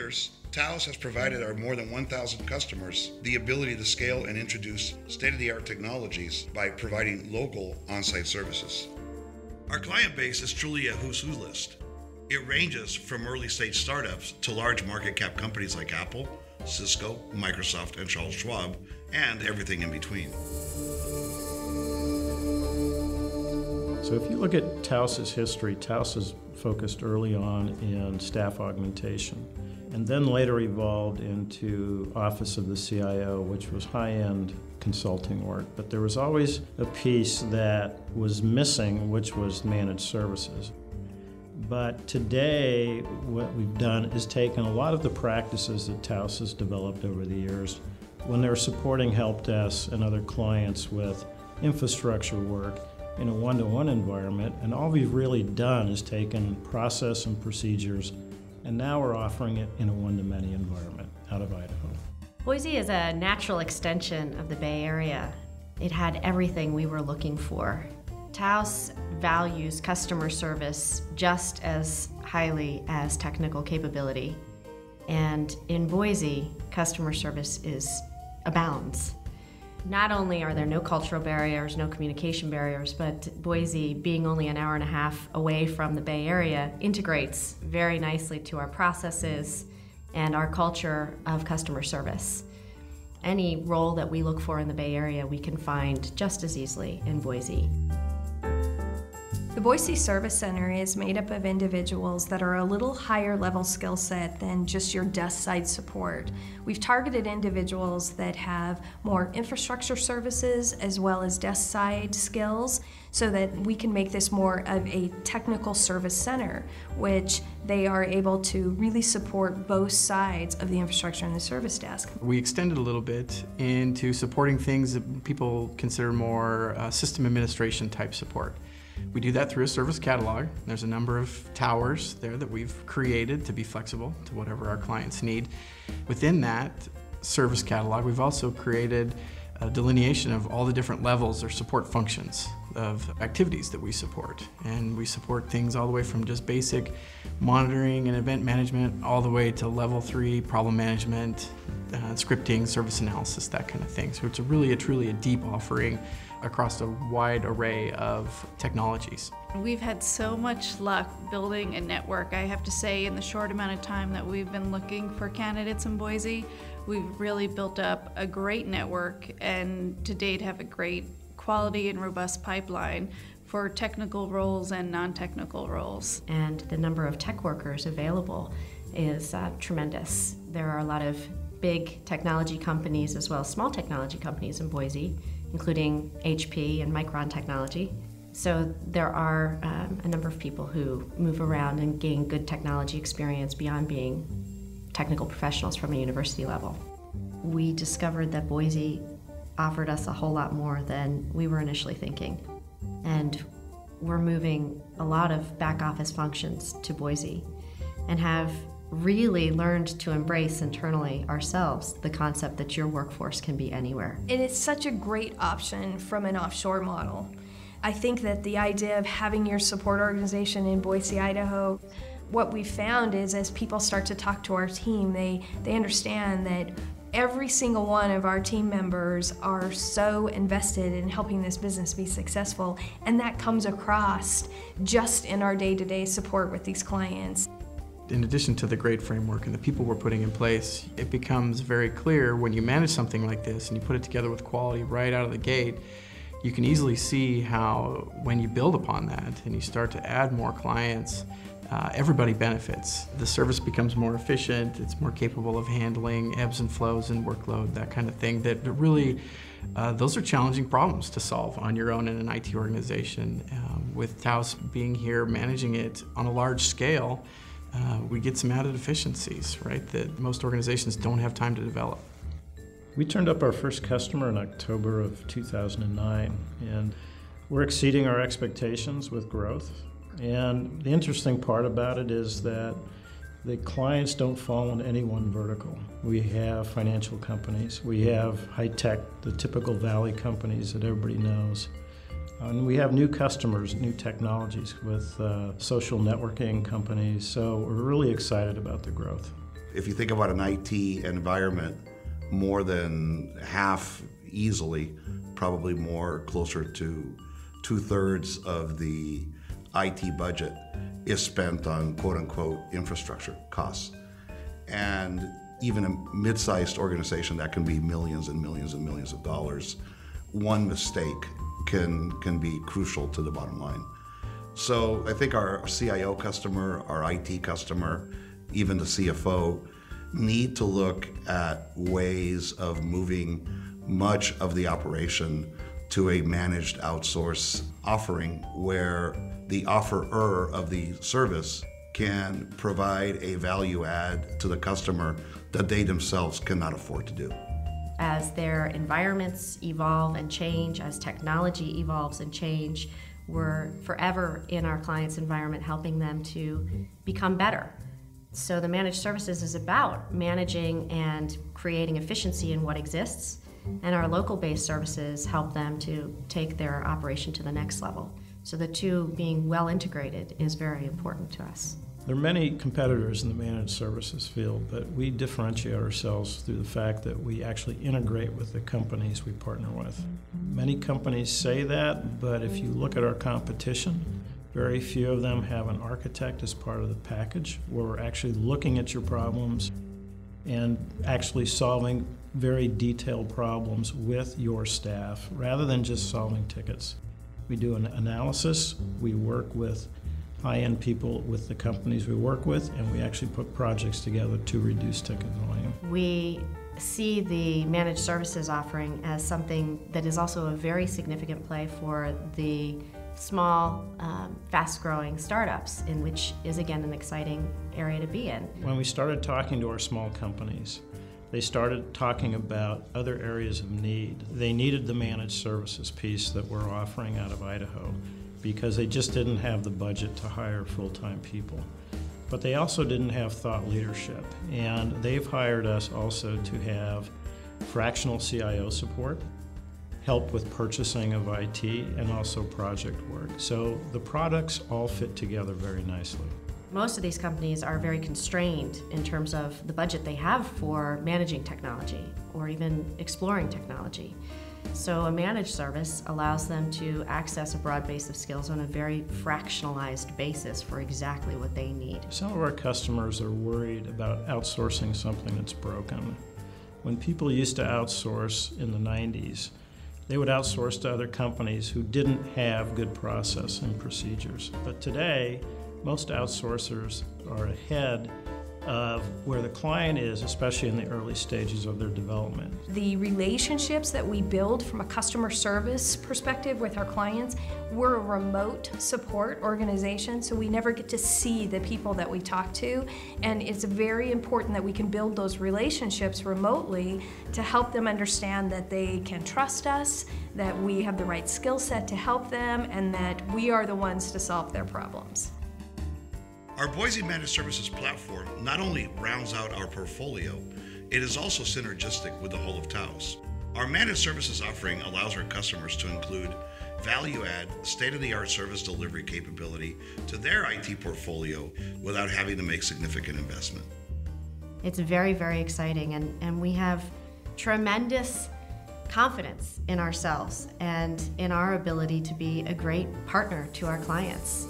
years, Taos has provided our more than 1,000 customers the ability to scale and introduce state-of-the-art technologies by providing local on-site services. Our client base is truly a who's who list. It ranges from early-stage startups to large market cap companies like Apple, Cisco, Microsoft, and Charles Schwab, and everything in between. So if you look at Taos's history, Taos is focused early on in staff augmentation, and then later evolved into Office of the CIO, which was high-end consulting work. But there was always a piece that was missing, which was managed services. But today, what we've done is taken a lot of the practices that Taos has developed over the years when they're supporting help desks and other clients with infrastructure work in a one-to-one environment, and all we've really done is taken process and procedures, and now we're offering it in a one-to-many environment out of Idaho. Boise is a natural extension of the Bay Area. It had everything we were looking for. Taos values customer service just as highly as technical capability. And in Boise, customer service abounds. Not only are there no cultural barriers, no communication barriers, but Boise, being only an hour and a half away from the Bay Area, integrates very nicely to our processes and our culture of customer service. Any role that we look for in the Bay Area, we can find just as easily in Boise. The Boise Service Center is made up of individuals that are a little higher level skill set than just your desk side support. We've targeted individuals that have more infrastructure services as well as desk side skills so that we can make this more of a technical service center, which they are able to really support both sides of the infrastructure and the service desk. We extended a little bit into supporting things that people consider more system administration type support. We do that through a service catalog. There's a number of towers there that we've created to be flexible to whatever our clients need. Within that service catalog, we've also created a delineation of all the different levels or support functions of activities that we support. And we support things all the way from just basic monitoring and event management all the way to level 3 problem management, scripting, service analysis, that kind of thing. So it's truly a deep offering across a wide array of technologies. We've had so much luck building a network. I have to say, in the short amount of time that we've been looking for candidates in Boise, we've really built up a great network and to date have a great quality and robust pipeline for technical roles and non-technical roles. And the number of tech workers available is tremendous. There are a lot of big technology companies as well as small technology companies in Boise, including HP and Micron Technology. So there are a number of people who move around and gain good technology experience beyond being technical professionals from a university level. We discovered that Boise offered us a whole lot more than we were initially thinking. And we're moving a lot of back office functions to Boise and have really learned to embrace internally ourselves the concept that your workforce can be anywhere. And it's such a great option from an offshore model. I think that the idea of having your support organization in Boise, Idaho, what we've found is as people start to talk to our team, they understand that every single one of our team members are so invested in helping this business be successful, and that comes across just in our day-to-day support with these clients. In addition to the great framework and the people we're putting in place, it becomes very clear when you manage something like this and you put it together with quality right out of the gate, you can easily see how when you build upon that and you start to add more clients, everybody benefits. The service becomes more efficient, it's more capable of handling ebbs and flows and workload, that kind of thing. That really, those are challenging problems to solve on your own in an IT organization. With Taos being here, managing it on a large scale, we get some added efficiencies, right, that most organizations don't have time to develop. We turned up our first customer in October of 2009, and we're exceeding our expectations with growth. And the interesting part about it is that the clients don't fall in any one vertical. We have financial companies, we have high-tech, the typical Valley companies that everybody knows. And we have new customers, new technologies with social networking companies, so we're really excited about the growth. If you think about an IT environment, more than half easily, probably more closer to 2/3 of the IT budget is spent on quote-unquote infrastructure costs. And even a mid-sized organization, that can be millions and millions and millions of dollars. One mistake can be crucial to the bottom line. So I think our CIO customer, our IT customer, even the CFO, need to look at ways of moving much of the operation to a managed outsource offering where the offerer of the service can provide a value add to the customer that they themselves cannot afford to do. As their environments evolve and change, as technology evolves and change, we're forever in our clients' environment helping them to become better. So the managed services is about managing and creating efficiency in what exists, and our local-based services help them to take their operation to the next level. So the two being well integrated is very important to us. There are many competitors in the managed services field, but we differentiate ourselves through the fact that we actually integrate with the companies we partner with. Many companies say that, but if you look at our competition, very few of them have an architect as part of the package, where we're actually looking at your problems and actually solving very detailed problems with your staff, rather than just solving tickets. We do an analysis, we work with high-end people with the companies we work with, and we actually put projects together to reduce ticket volume. We see the managed services offering as something that is also a very significant play for the small, fast-growing startups, in which is again an exciting area to be in. When we started talking to our small companies, they started talking about other areas of need. They needed the managed services piece that we're offering out of Idaho, because they just didn't have the budget to hire full-time people. But they also didn't have thought leadership, and they've hired us also to have fractional CIO support, help with purchasing of IT, and also project work. So the products all fit together very nicely. Most of these companies are very constrained in terms of the budget they have for managing technology or even exploring technology. So a managed service allows them to access a broad base of skills on a very fractionalized basis for exactly what they need. Some of our customers are worried about outsourcing something that's broken. When people used to outsource in the 90s, they would outsource to other companies who didn't have good process and procedures. But today, most outsourcers are ahead of where the client is, especially in the early stages of their development. The relationships that we build from a customer service perspective with our clients, we're a remote support organization, so we never get to see the people that we talk to, and it's very important that we can build those relationships remotely to help them understand that they can trust us, that we have the right skill set to help them, and that we are the ones to solve their problems. Our Boise Managed Services platform not only rounds out our portfolio, it is also synergistic with the whole of Taos. Our managed services offering allows our customers to include value-add, state-of-the-art service delivery capability to their IT portfolio without having to make significant investment. It's very, very exciting, and we have tremendous confidence in ourselves and in our ability to be a great partner to our clients.